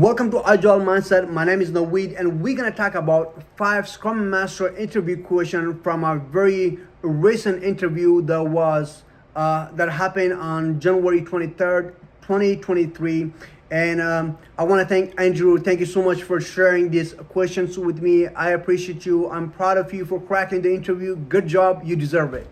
Welcome to Agile Mindset. My name is Naweed, and we're gonna talk about 5 Scrum Master interview questions from a very recent interview that happened on January 23rd, 2023. And I want to thank Andrew. Thank you so much for sharing these questions with me. I appreciate you. I'm proud of you for cracking the interview. Good job. You deserve it.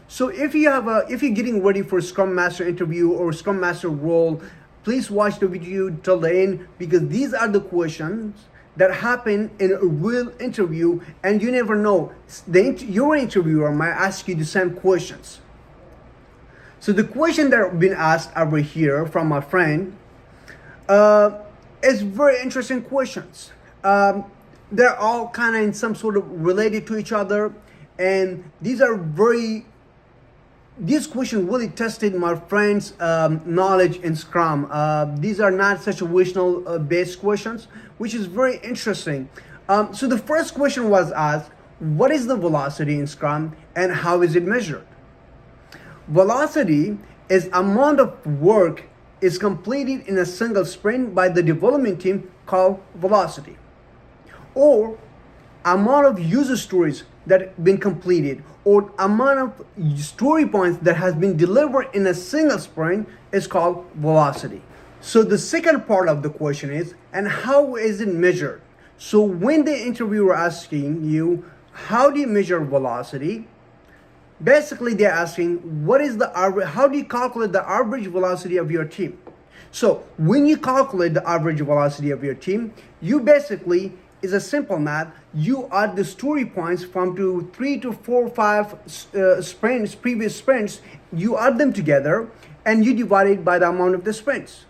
So if you're getting ready for Scrum Master interview or Scrum Master role, please watch the video till the end, because these are the questions that happen in a real interview, and you never know. Your interviewer might ask you the same questions. So the question that have been asked over here from my friend is very interesting questions. They're all kind of in some sort of related to each other, and these questions really tested my friend's knowledge in Scrum. These are not situational based questions, which is very interesting. So the first question was asked, what is the velocity in Scrum and how is it measured? Velocity is amount of work is completed in a single sprint by the development team, called velocity, or amount of user stories that have been completed, or amount of story points that has been delivered in a single sprint is called velocity. So the second part of the question is, and how is it measured? So when the interviewer asking you, how do you measure velocity? Basically, they're asking, what is the average? How do you calculate the average velocity of your team? So when you calculate the average velocity of your team, you basically is a simple math. You add the story points from 3 to 4, 5 sprints, previous sprints. You add them together and you divide it by the amount of the sprints.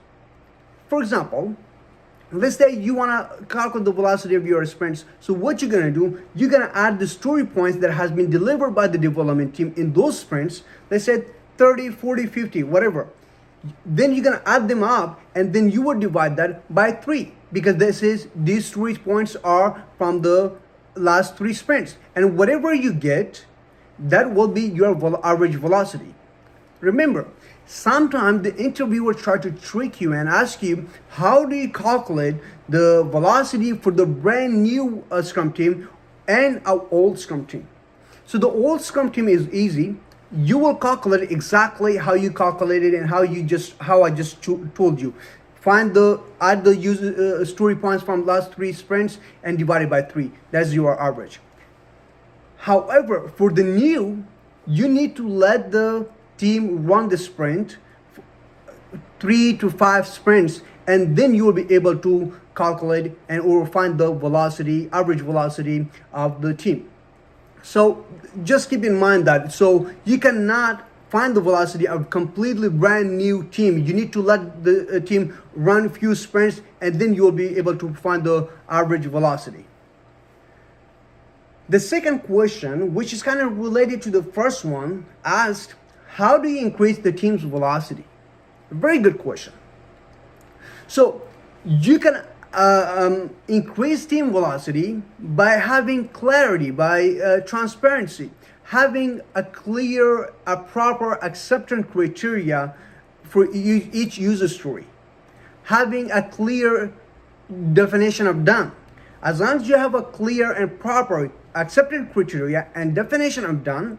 For example, let's say you want to calculate the velocity of your sprints. So what you're going to do, you're going to add the story points that has been delivered by the development team in those sprints. Let's say 30, 40, 50, whatever. Then you're going to add them up, and then you would divide that by 3, because these 3 points are from the last 3 sprints. And whatever you get, that will be your average velocity. Remember, sometimes the interviewer try to trick you and ask you, how do you calculate the velocity for the brand new Scrum team and our old Scrum team? So the old Scrum team is easy. You will calculate exactly how you calculated and how I just told you. Add the user story points from last 3 sprints and divide it by 3. That's your average. However, for the new, you need to let the team run the sprint 3 to 5 sprints, and then you will be able to calculate or find the average velocity of the team. So just keep in mind that. So you cannot find the velocity of completely brand new team. You need to let the team run a few sprints, and then you will be able to find the average velocity. The second question, which is kind of related to the first one, asked, how do you increase the team's velocity? A very good question. So you can increase team velocity by having clarity, by transparency, having a proper acceptance criteria for each user story, having a clear definition of done. As long as you have a clear and proper acceptance criteria and definition of done,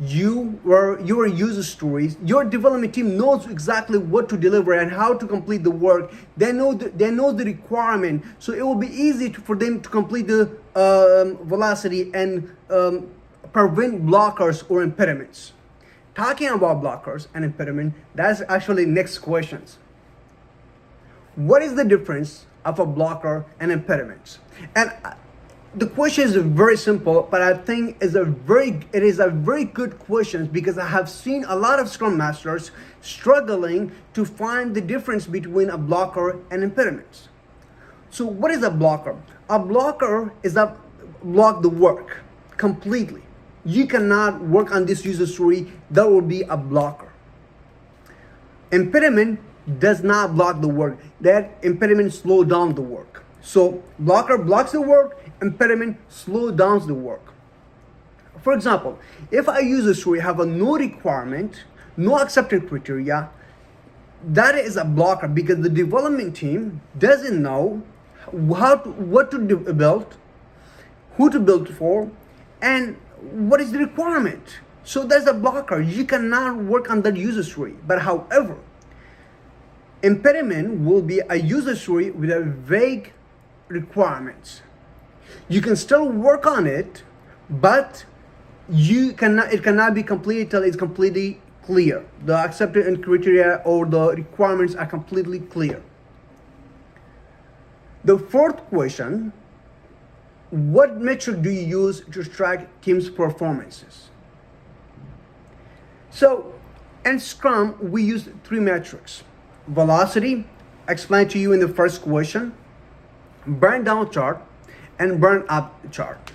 your user stories, your development team knows exactly what to deliver and how to complete the work. They know the requirement, so it will be easy for them to complete the velocity and prevent blockers or impediments. Talking about blockers and impediment, that's actually next questions. What is the difference of a blocker and impediments? And the question is very simple, but I think it is a very good question, because I have seen a lot of Scrum Masters struggling to find the difference between a blocker and impediments. So what is a blocker? A blocker is a block the work completely. You cannot work on this user story. That will be a blocker. Impediment does not block the work. That impediment slows down the work. So blocker blocks the work, impediment slows down the work. For example, if I use a story have a no requirement, no acceptance criteria, that is a blocker because the development team doesn't know what to build, who to build for, and what is the requirement. So there's a blocker. You cannot work on that user story. But however, impediment will be a user story with a vague requirements. You can still work on it, but it cannot be completed till it's completely clear. The acceptance criteria or the requirements are completely clear. The fourth question, what metric do you use to track team's performances? So in Scrum, we use 3 metrics. Velocity, explained to you in the first question, burn down chart, and burn up chart.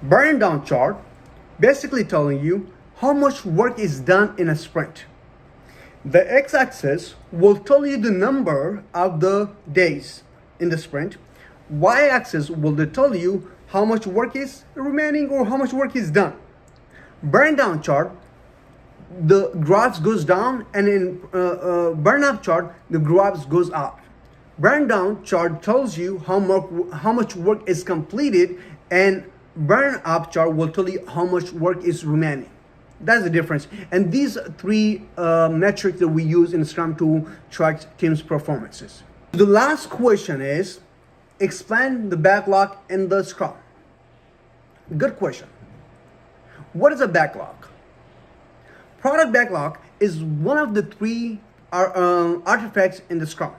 Burn down chart basically telling you how much work is done in a sprint. The x-axis will tell you the number of the days in the sprint. Y-axis will tell you how much work is remaining or how much work is done. Burn down chart, the graphs goes down, and in burn up chart, the graphs goes up. Burn down chart tells you how much work is completed, and burn up chart will tell you how much work is remaining. That's the difference. And these 3 metrics that we use in Scrum to track teams' performances. The last question is, explain the backlog in the Scrum. Good question. What is a backlog? Product backlog is one of the 3 artifacts in the Scrum.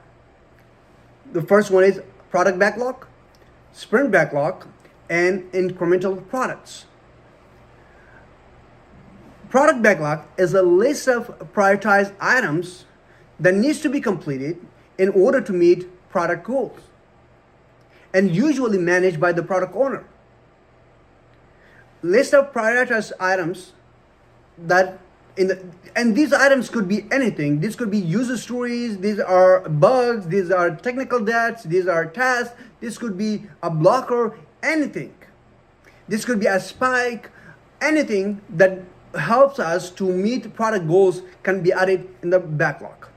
The first one is product backlog, sprint backlog, and incremental products. Product backlog is a list of prioritized items that needs to be completed in order to meet product goals, and usually managed by the product owner. List of prioritized items and these items could be anything. This could be user stories, these are bugs, these are technical debts, these are tasks, this could be a blocker, anything. This could be a spike, anything that helps us to meet product goals can be added in the backlog.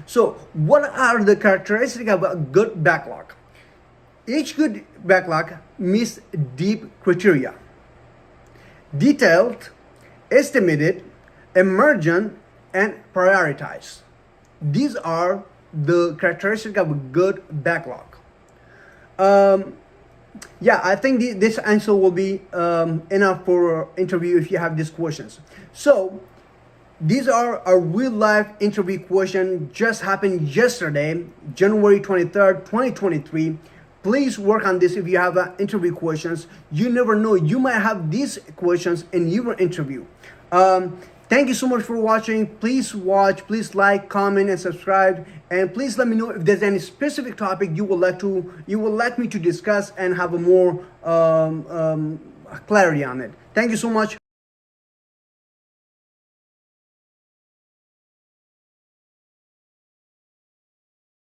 So what are the characteristics of a good backlog? Each good backlog meets deep criteria: detailed, estimated, emergent, and prioritized. These are the characteristics of a good backlog. I think this answer will be enough for interview if you have these questions. So these are a real life interview question, just happened yesterday, January 23rd, 2023. Please work on this if you have interview questions. You never know, you might have these questions in your interview. Thank you so much for watching. Please watch, please like, comment, and subscribe. And please let me know if there's any specific topic you would like me to discuss and have a more clarity on it. Thank you so much.